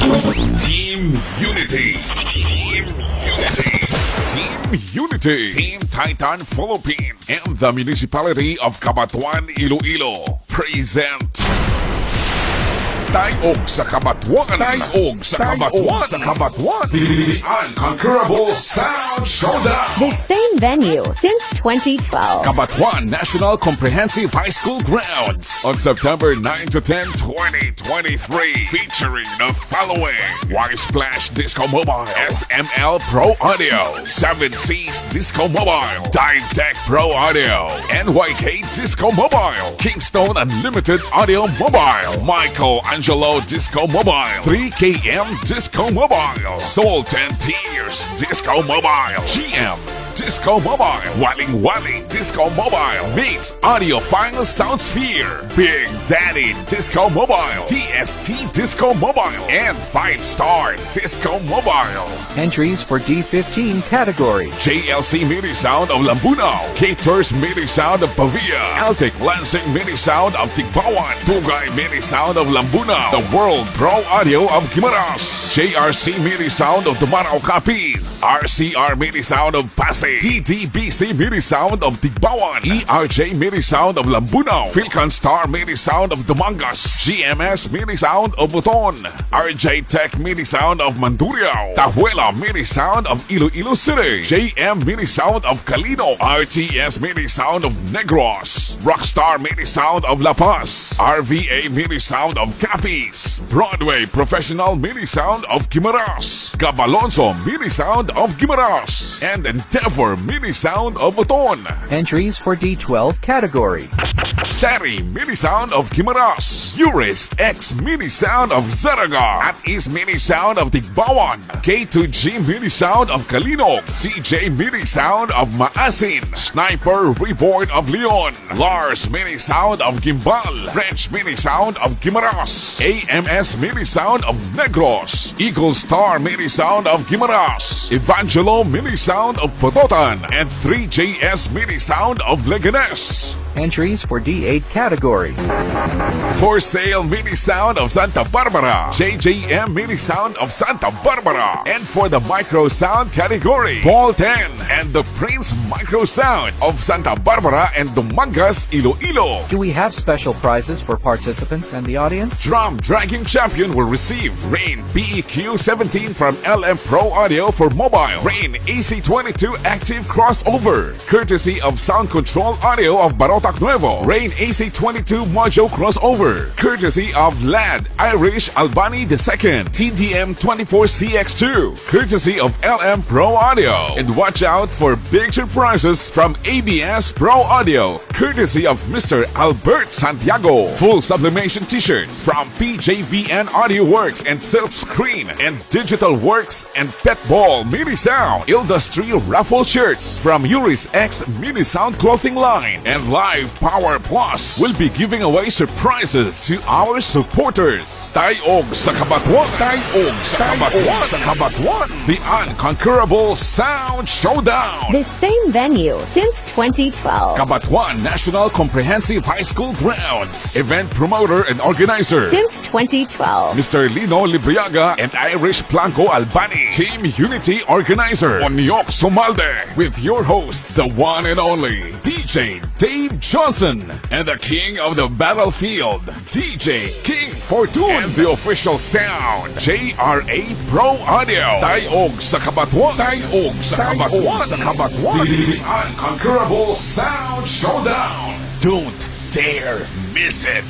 Team Unity. Team Unity. Team Unity. Team Titan Philippines and the Municipality of Cabatuan, Iloilo present Tayog sa Cabatuan. Tayog sa Cabatuan. The Unconquerable Sound Showdown. The same venue since 2012. Cabatuan National Comprehensive High School grounds on September 9 to 10, 2023. Featuring the following: Y Splash Disco Mobile, SML Pro Audio, 7 Seas Disco Mobile, Dive Tech Pro Audio, NYK Disco Mobile, Kingston Unlimited Audio Mobile, Michael Angelo Disco Mobile, 3KM Disco Mobile, Soul 10 Tears Disco Mobile, GM Disco Mobile, Waling Waling Disco Mobile, Mix Audiophile Soundsphere, Big Daddy Disco Mobile, TST Disco Mobile, and 5-Star Disco Mobile. Entries for D15 category: JLC Mini Sound of Lambunao, Caters Mini Sound of Pavia, Altec Lansing Mini Sound of Tigbawan, Tugay Mini Sound of Lambunao, the World Pro Audio of Guimaras, JRC Mini Sound of Dumarao Capiz, RCR Mini Sound of Pasay, DDBC Mini Sound of Tigbawan, ERJ Mini Sound of Lambunao, Philcon Star Mini Sound of Dumangas, GMS Mini Sound of Buton, RJ Tech Mini Sound of Mandurriao, Tahuela Mini Sound of Iloilo City, JM Mini Sound of Calino, RTS Mini Sound of Negros, Rockstar Mini Sound of La Paz, RVA Mini Sound of Capiz, Broadway Professional Mini Sound of Guimaras, Gabalonso Mini Sound of Guimaras, and Endeavor Mini Sound of Buton. Entries for D12 category: Terry Mini Sound of Guimaras, Euris-x Mini Sound of Zaraga, At East Mini Sound of Tigbawan, K2G Mini Sound of Kalinog, CJ Mini Sound of Maasin, Sniper Reborn of Leon, Lars Mini Sound of Gimbal, French Mini Sound of Guimaras, AMS Mini Sound of Negros, Eagle Star Mini Sound of Guimaras, Evangelo Mini Sound of Pototan, and 3JS Mini Sound of Leganes. Entries for D8 category: For Sale Mini Sound of Santa Barbara, JJM Mini Sound of Santa Barbara, and for the Micro Sound category, Paul 10 and the Prince Micro Sound of Santa Barbara and Dumangas, Iloilo. Do we have special prizes for participants and the audience? Drum Dragging Champion will receive Rane PEQ 17 from LMproAudio for mobile, Rane AC22 Active Crossover, courtesy of Sound Control Audio of Barotac Nuevo, Rane AC22 Mojo Crossover, courtesy of Lad Irish Albani II, TDM 24CX2, courtesy of LMproAudio. And watch out for big surprises from ABS ProAudio, courtesy of Mr. Albert Santiago. Full Sublimation T-shirts from PJVN Audio Works and Silkscreen, and Digital Works and Pet-Bol Mini Sound, Dilldustry Raffle Tshirts from Euris-x Mini Sound Clothing Line, and Livepower Plus will be giving away surprises to our supporters. Tayog sa Cabatuan. Tayog sa Cabatuan. The Unconquerable Sound Showdown. The same venue since 2012. Cabatuan National Comprehensive High School grounds. Event promoter and organizer Since 2012. Mr. Lino Libriaga and Irish Blanco Albani. Team Unity organizer Onyok Sumalde. With your host, the one and only DJ Dave Johnson, and the king of the battlefield, DJ King Fortune, and the official sound, JRA PRO-Audio. Tayog sa Cabatuan. Tayog sa Cabatuan. The Unconquerable Sound Showdown. Don't dare miss it.